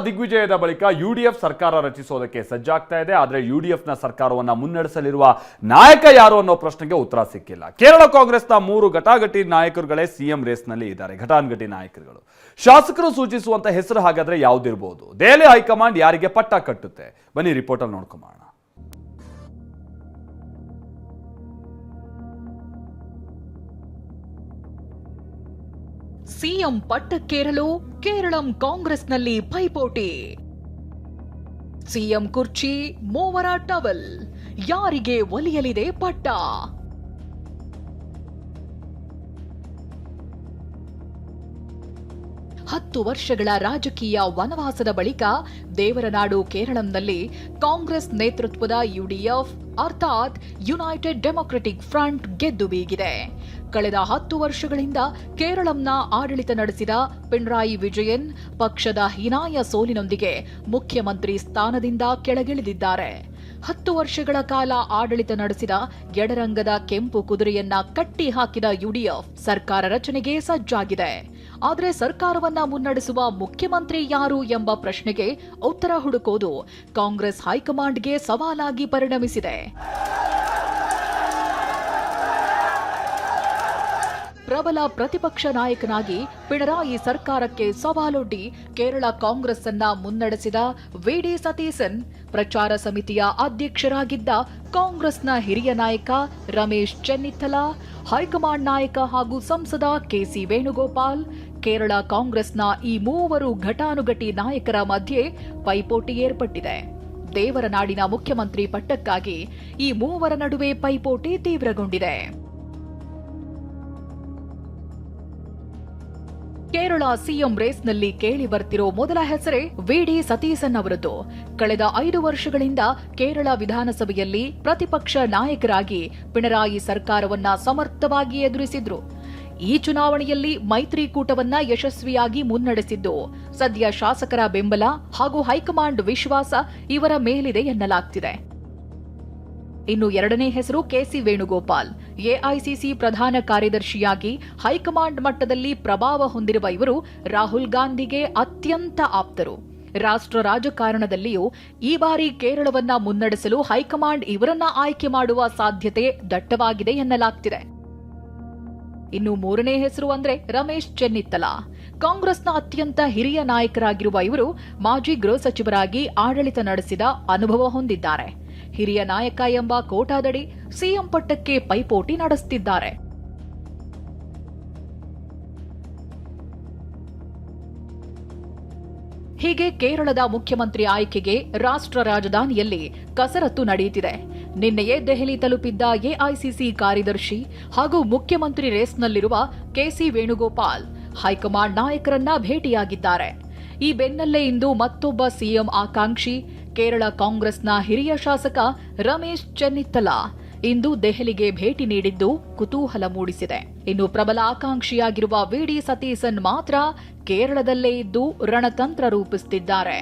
ದಿಗ್ವಿಜಯದ ಬಳಿಕ ಯುಡಿಎಫ್ ಸರ್ಕಾರ ರಚಿಸೋದಕ್ಕೆ ಸಜ್ಜಾಗ್ತಾ ಇದೆ. ಆದರೆ ಯುಡಿಎಫ್ನ ಸರ್ಕಾರವನ್ನ ಮುನ್ನಡೆಸಲಿರುವ ನಾಯಕ ಯಾರು ಅನ್ನೋ ಪ್ರಶ್ನೆಗೆ ಉತ್ತರ ಸಿಕ್ಕಿಲ್ಲ. ಕೇರಳ ಕಾಂಗ್ರೆಸ್ನ 3 ಘಟಾಘಟಿ ನಾಯಕರುಗಳೇ ಸಿಎಂ ರೇಸ್ನಲ್ಲಿ ಇದ್ದಾರೆ. ಘಟಾನುಘಟಿ ನಾಯಕರುಗಳು. ಶಾಸಕರು ಸೂಚಿಸುವಂತ ಹೆಸರು ಹಾಗಾದ್ರೆ ಯಾವುದಿರಬಹುದು? ದೆಹಲಿ ಹೈಕಮಾಂಡ್ ಯಾರಿಗೆ ಪಟ್ಟ ಕಟ್ಟುತ್ತೆ? ಬನ್ನಿ ರಿಪೋರ್ಟ್ ಅಲ್ಲಿ ನೋಡ್ಕೊಂಬೋಣ. ಸಿಎಂ ಪಟ್ಟಕ್ಕೇರಲು ಕೇರಳಂ ಕಾಂಗ್ರೆಸ್ನಲ್ಲಿ ಪೈಪೋಟಿ. ಸಿಎಂ ಕುರ್ಚಿ, ಮೂವರ ಟವಲ್, ಯಾರಿಗೆ ಒಲಿಯಲಿದೆ ಪಟ್ಟ? ಹತ್ತು ವರ್ಷಗಳ ರಾಜಕೀಯ ವನವಾಸದ ಬಳಿಕ ದೇವರನಾಡು ಕೇರಳಂನಲ್ಲಿ ಕಾಂಗ್ರೆಸ್ ನೇತೃತ್ವದ ಯುಡಿಎಫ್ ಅರ್ಥಾತ್ ಯುನೈಟೆಡ್ ಡೆಮೊಕ್ರೆಟಿಕ್ ಫ್ರಂಟ್ ಗೆದ್ದು ಬೀಗಿದೆ. ಕಳೆದ 10 ವರ್ಷಗಳಿಂದ ಕೇರಳಂನ ಆಡಳಿತ ನಡೆಸಿದ ಪಿಣರಾಯಿ ವಿಜಯನ್ ಪಕ್ಷದ ಹೀನಾಯ ಸೋಲಿನೊಂದಿಗೆ ಮುಖ್ಯಮಂತ್ರಿ ಸ್ಥಾನದಿಂದ ಕೆಳಗಿಳಿದಿದ್ದಾರೆ. 10 ವರ್ಷಗಳ ಕಾಲ ಆಡಳಿತ ನಡೆಸಿದ ಎಡರಂಗದ ಕೆಂಪು ಕುದುರೆಯನ್ನ ಕಟ್ಟಿ ಹಾಕಿದ ಯುಡಿಎಫ್ ಸರ್ಕಾರ ರಚನೆಗೆ ಸಜ್ಜಾಗಿದೆ. ಆದರೆ ಸರ್ಕಾರವನ್ನ ಮುನ್ನಡೆಸುವ ಮುಖ್ಯಮಂತ್ರಿ ಯಾರು ಎಂಬ ಪ್ರಶ್ನೆಗೆ ಉತ್ತರ ಹುಡುಕೋದು ಕಾಂಗ್ರೆಸ್ ಹೈಕಮಾಂಡ್ಗೆ ಸವಾಲಾಗಿ ಪರಿಣಮಿಸಿದೆ. ಪ್ರಬಲ ಪ್ರತಿಪಕ್ಷ ನಾಯಕನಾಗಿ ಪಿಣರಾಯಿ ಸರ್ಕಾರಕ್ಕೆ ಸವಾಲೊಡ್ಡಿ ಕೇರಳ ಕಾಂಗ್ರೆಸ್ ಅನ್ನ ಮುನ್ನಡೆಸಿದ ವಿಡಿ ಸತೀಸನ್ ಪ್ರಚಾರ ಸಮಿತಿಯ ಅಧ್ಯಕ್ಷರಾಗಿದ್ದ ಕಾಂಗ್ರೆಸ್ನ ಹಿರಿಯ ನಾಯಕ ರಮೇಶ್ ಚೆನ್ನಿತ್ತಲ, ಹೈಕಮಾಂಡ್ ನಾಯಕ ಹಾಗೂ ಸಂಸದ ಕೆಸಿ ವೇಣುಗೋಪಾಲ್, ಕೇರಳ ಕಾಂಗ್ರೆಸ್ನ ಈ ಮೂವರು ಘಟಾನುಘಟಿ ನಾಯಕರ ಮಧ್ಯೆ ಪೈಪೋಟಿ ಏರ್ಪಟ್ಟಿದೆ. ದೇವರನಾಡಿನ ಮುಖ್ಯಮಂತ್ರಿ ಪಟ್ಟಕ್ಕಾಗಿ ಈ ಮೂವರ ನಡುವೆ ಪೈಪೋಟಿ ತೀವ್ರಗೊಂಡಿದೆ. ಕೇರಳ ಸಿಎಂ ರೇಸ್ನಲ್ಲಿ ಕೇಳಿ ಬರ್ತಿರೋ ಮೊದಲ ಹೆಸರೇ ವಿಡಿ ಸತೀಸನ್ ಅವರದ್ದು. ಕಳೆದ 5 ವರ್ಷಗಳಿಂದ ಕೇರಳ ವಿಧಾನಸಭೆಯಲ್ಲಿ ಪ್ರತಿಪಕ್ಷ ನಾಯಕರಾಗಿ ಪಿಣರಾಯಿ ಸರ್ಕಾರವನ್ನ ಸಮರ್ಥವಾಗಿ ಎದುರಿಸಿದ್ರು. ಈ ಚುನಾವಣೆಯಲ್ಲಿ ಮೈತ್ರಿಕೂಟವನ್ನ ಯಶಸ್ವಿಯಾಗಿ ಮುನ್ನಡೆಸಿದ್ದು ಸದ್ಯ ಶಾಸಕರ ಬೆಂಬಲ ಹಾಗೂ ಹೈಕಮಾಂಡ್ ವಿಶ್ವಾಸ ಇವರ ಮೇಲಿದೆ ಎನ್ನಲಾಗ್ತಿದೆ. ಇನ್ನು ಎರಡನೇ ಹೆಸರು ಕೆಸಿ ವೇಣುಗೋಪಾಲ್. ಎಐಸಿಸಿ ಪ್ರಧಾನ ಕಾರ್ಯದರ್ಶಿಯಾಗಿ ಹೈಕಮಾಂಡ್ ಮಟ್ಟದಲ್ಲಿ ಪ್ರಭಾವ ಹೊಂದಿರುವ ಇವರು ರಾಹುಲ್ ಗಾಂಧಿಗೆ ಅತ್ಯಂತ ಆಪ್ತರು. ರಾಷ್ಟ್ರ ರಾಜಕಾರಣದಲ್ಲಿಯೂ ಈ ಬಾರಿ ಕೇರಳವನ್ನ ಮುನ್ನಡೆಸಲು ಹೈಕಮಾಂಡ್ ಇವರನ್ನ ಆಯ್ಕೆ ಮಾಡುವ ಸಾಧ್ಯತೆ ದಟ್ಟವಾಗಿದೆ ಎನ್ನಲಾಗ್ತಿದೆ. ಇನ್ನು ಮೂರನೇ ಹೆಸರು ಅಂದ್ರೆ ರಮೇಶ್ ಚೆನ್ನಿತ್ತಲ. ಕಾಂಗ್ರೆಸ್ನ ಅತ್ಯಂತ ಹಿರಿಯ ನಾಯಕರಾಗಿರುವ ಇವರು ಮಾಜಿ ಗೃಹ ಸಚಿವರಾಗಿ ಆಡಳಿತ ನಡೆಸಿದ ಅನುಭವ ಹೊಂದಿದ್ದಾರೆ. ಹಿರಿಯ ನಾಯಕ ಎಂಬ ಕೋಟಾದಡಿ ಸಿಎಂ ಪಟ್ಟಕ್ಕೆ ಪೈಪೋಟಿ ನಡೆಸುತ್ತಿದ್ದಾರೆ. ಹೀಗೆ ಕೇರಳದ ಮುಖ್ಯಮಂತ್ರಿ ಆಯ್ಕೆಗೆ ರಾಷ್ಟ್ರ ರಾಜಧಾನಿಯಲ್ಲಿ ಕಸರತ್ತು ನಡೆಯುತ್ತಿದೆ. ನಿನ್ನೆಯೇ ದೆಹಲಿ ತಲುಪಿದ್ದ ಎಐಸಿಸಿ ಕಾರ್ಯದರ್ಶಿ ಹಾಗೂ ಮುಖ್ಯಮಂತ್ರಿ ರೇಸ್ನಲ್ಲಿರುವ ಕೆಸಿ ವೇಣುಗೋಪಾಲ್ ಹೈಕಮಾಂಡ್ ನಾಯಕರನ್ನ ಭೇಟಿಯಾಗಿದ್ದಾರೆ. ಈ ಬೆನ್ನಲ್ಲೇ ಇಂದು ಮತ್ತೊಬ್ಬ ಸಿಎಂ ಆಕಾಂಕ್ಷಿ ಕೇರಳ ಕಾಂಗ್ರೆಸ್ನ ಹಿರಿಯ ಶಾಸಕ ರಮೇಶ್ ಚೆನ್ನಿತ್ತಲ ಇಂದು ದೆಹಲಿಗೆ ಭೇಟಿ ನೀಡಿದ್ದು ಕುತೂಹಲ ಮೂಡಿಸಿದೆ. ಇನ್ನು ಪ್ರಬಲ ಆಕಾಂಕ್ಷಿಯಾಗಿರುವ ವಿಡಿ ಸತೀಸನ್ ಮಾತ್ರ ಕೇರಳದಲ್ಲೇ ಇದ್ದು ರಣತಂತ್ರ ರೂಪಿಸುತ್ತಿದ್ದಾರೆ.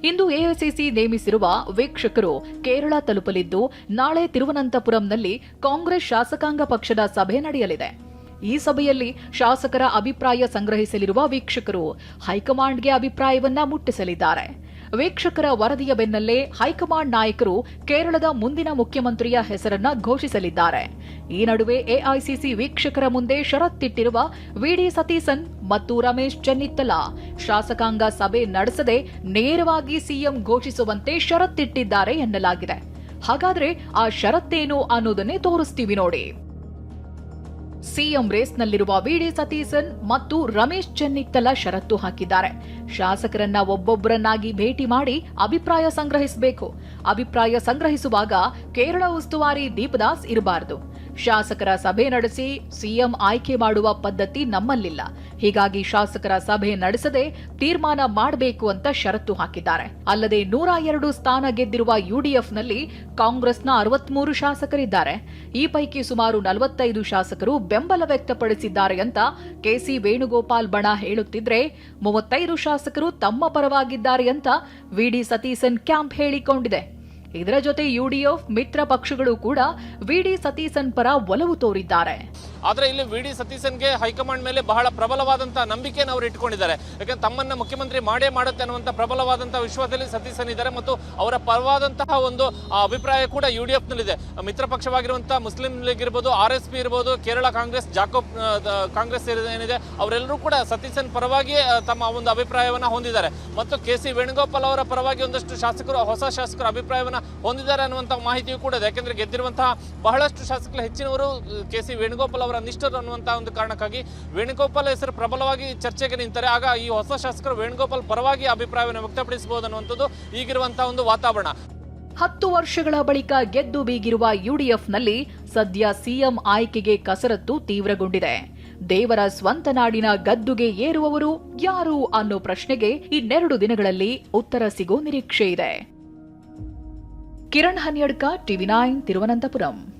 ಇಂದು ಎಐಸಿಸಿ ನೇಮಿಸಿರುವ ವೀಕ್ಷಕರು ಕೇರಳ ತಲುಪಲಿದ್ದು ನಾಳೆ ತಿರುವನಂತಪುರಂನಲ್ಲಿ ಕಾಂಗ್ರೆಸ್ ಶಾಸಕಾಂಗ ಪಕ್ಷದ ಸಭೆ ನಡೆಯಲಿದೆ. ಈ ಸಭೆಯಲ್ಲಿ ಶಾಸಕರ ಅಭಿಪ್ರಾಯ ಸಂಗ್ರಹಿಸಲಿರುವ ವೀಕ್ಷಕರು ಹೈಕಮಾಂಡ್ಗೆ ಅಭಿಪ್ರಾಯವನ್ನ ಮುಟ್ಟಿಸಲಿದ್ದಾರೆ. ವೀಕ್ಷಕರ ವರದಿಯ ಬೆನ್ನಲ್ಲೇ ಹೈಕಮಾಂಡ್ ನಾಯಕರು ಕೇರಳದ ಮುಂದಿನ ಮುಖ್ಯಮಂತ್ರಿಯ ಹೆಸರನ್ನ ಘೋಷಿಸಲಿದ್ದಾರೆ. ಈ ನಡುವೆ ಎಐಸಿಸಿ ವೀಕ್ಷಕರ ಮುಂದೆ ಷರತ್ತಿಟ್ಟಿರುವ ವಿಡಿ ಸತೀಸನ್ ಮತ್ತು ರಮೇಶ್ ಚೆನ್ನಿತ್ತಲ ಶಾಸಕಾಂಗ ಸಭೆ ನಡೆಸದೆ ನೇರವಾಗಿ ಸಿಎಂ ಘೋಷಿಸುವಂತೆ ಷರತ್ತಿಟ್ಟಿದ್ದಾರೆ ಎನ್ನಲಾಗಿದೆ. ಹಾಗಾದ್ರೆ ಆ ಷರತ್ತೇನು ಅನ್ನೋದನ್ನೇ ತೋರಿಸ್ತೀವಿ ನೋಡಿ. ಸಿಎಂ ರೇಸ್ನಲ್ಲಿರುವ ವಿಡಿ ಸತೀಸನ್ ಮತ್ತು ರಮೇಶ್ ಚೆನ್ನಿತ್ತಲ ಷರತ್ತು ಹಾಕಿದ್ದಾರೆ. ಶಾಸಕರನ್ನ ಒಬ್ಬೊಬ್ಬರನ್ನಾಗಿ ಭೇಟಿ ಮಾಡಿ ಅಭಿಪ್ರಾಯ ಸಂಗ್ರಹಿಸಬೇಕು. ಅಭಿಪ್ರಾಯ ಸಂಗ್ರಹಿಸುವಾಗ ಕೇರಳ ಉಸ್ತುವಾರಿ ದೀಪದಾಸ್ ಇರಬಾರದು. ಶಾಸಕರ ಸಭೆ ನಡೆಸಿ ಸಿಎಂ ಆಯ್ಕೆ ಮಾಡುವ ಪದ್ಧತಿ ನಮ್ಮಲ್ಲಿಲ್ಲ. ಹೀಗಾಗಿ ಶಾಸಕರ ಸಭೆ ನಡೆಸದೆ ತೀರ್ಮಾನ ಮಾಡಬೇಕು ಅಂತ ಷರತ್ತು ಹಾಕಿದ್ದಾರೆ. ಅಲ್ಲದೆ 102 ಸ್ಥಾನ ಗೆದ್ದಿರುವ ಯುಡಿಎಫ್ನಲ್ಲಿ ಕಾಂಗ್ರೆಸ್ನ 63 ಶಾಸಕರಿದ್ದಾರೆ. ಈ ಪೈಕಿ ಸುಮಾರು 45 ಶಾಸಕರು ಬೆಂಬಲ ವ್ಯಕ್ತಪಡಿಸಿದ್ದಾರೆ ಅಂತ ಕೆಸಿ ವೇಣುಗೋಪಾಲ್ ಬಣ ಹೇಳುತ್ತಿದ್ರೆ 35 ಶಾಸಕರು ತಮ್ಮ ಪರವಾಗಿದ್ದಾರೆ ಅಂತ ವಿಡಿ ಸತೀಸನ್ ಕ್ಯಾಂಪ್ ಹೇಳಿಕೊಂಡಿದೆ. ಇದರ ಜೊತೆ ಯುಡಿಎಫ್ ಮಿತ್ರ ಪಕ್ಷಗಳು ಕೂಡ ವಿಡಿ ಸತೀಸನ್ ಪರ ಒಲವು ತೋರಿದ್ದಾರೆ. ಆದ್ರೆ ಇಲ್ಲಿ ವಿ.ಡಿ. ಸತೀಸನ್ಗೆ ಹೈಕಮಾಂಡ್ ಮೇಲೆ ಬಹಳ ಪ್ರಬಲವಾದಂತಹ ನಂಬಿಕೆಯನ್ನು ಅವರು ಇಟ್ಕೊಂಡಿದ್ದಾರೆ. ಯಾಕಂದ್ರೆ ತಮ್ಮನ್ನ ಮುಖ್ಯಮಂತ್ರಿ ಮಾಡುತ್ತೆ ಅನ್ನುವಂಥ ಪ್ರಬಲವಾದಂತಹ ವಿಶ್ವಾಸದಲ್ಲಿ ಸತೀಸನ್ ಇದ್ದಾರೆ ಮತ್ತು ಅವರ ಪರವಾದಂತಹ ಒಂದು ಅಭಿಪ್ರಾಯ ಕೂಡ UDF ನಲ್ಲಿದೆ. ಮಿತ್ರ ಪಕ್ಷವಾಗಿರುವಂತಹ ಮುಸ್ಲಿಂ ಲೀಗ್ ಇರ್ಬೋದು, RSP ಇರ್ಬೋದು, ಕೇರಳ ಕಾಂಗ್ರೆಸ್, ಜಾಕೋಬ್ ಕಾಂಗ್ರೆಸ್ ಏನಿದೆ ಅವರೆಲ್ಲರೂ ಕೂಡ ಸತೀಸನ್ ಪರವಾಗಿ ತಮ್ಮ ಒಂದು ಅಭಿಪ್ರಾಯವನ್ನ ಹೊಂದಿದ್ದಾರೆ ಮತ್ತು KC ವೇಣುಗೋಪಾಲ್ ಅವರ ಪರವಾಗಿ ಒಂದಷ್ಟು ಶಾಸಕರು, ಹೊಸ ಶಾಸಕರು ಅಭಿಪ್ರಾಯವನ್ನ ಹೊಂದಿದ್ದಾರೆ ಅನ್ನುವಂಥ ಮಾಹಿತಿಯೂ ಕೂಡ ಇದೆ. ಯಾಕೆಂದ್ರೆ ಗೆದ್ದಿರುವಂತಹ ಬಹಳಷ್ಟು ಶಾಸಕರು ಹೆಚ್ಚಿನವರು KC ವೇಣುಗೋಪಾಲ್ ಅವರ ನಿಷ್ಠರು ಅನ್ನುವಂತಹ ಒಂದು ಕಾರಣಕ್ಕಾಗಿ ವೇಣುಗೋಪಾಲ್ ಹೆಸರು ಪ್ರಬಲವಾಗಿ ಚರ್ಚೆಗೆ ನಿಂತರೆ ಆಗ ಈ ಹೊಸ ಶಾಸಕರು ವೇಣುಗೋಪಾಲ್ ಪರವಾಗಿ ಅಭಿಪ್ರಾಯವನ್ನು ವ್ಯಕ್ತಪಡಿಸಬಹುದು ಅನ್ನುವಂಥದ್ದು ಈಗಿರುವಂತಹ ಒಂದು ವಾತಾವರಣ. 10 ವರ್ಷಗಳ ಬಳಿಕ ಗೆದ್ದು ಬೀಗಿರುವ UDFನಲ್ಲಿ ಸದ್ಯ ಸಿಎಂ ಆಯ್ಕೆಗೆ ಕಸರತ್ತು ತೀವ್ರಗೊಂಡಿದೆ. ದೇವರ ಸ್ವಂತ ನಾಡಿನ ಗದ್ದುಗೆ ಏರುವವರು ಯಾರು ಅನ್ನೋ ಪ್ರಶ್ನೆಗೆ ಇನ್ನೆರಡು ದಿನಗಳಲ್ಲಿ ಉತ್ತರ ಸಿಗೋ ನಿರೀಕ್ಷೆ ಇದೆ. ಕಿರಣ್ ಹನ್ಯಡ್ಕ, TV9, ತಿರುವನಂತಪುರಂ.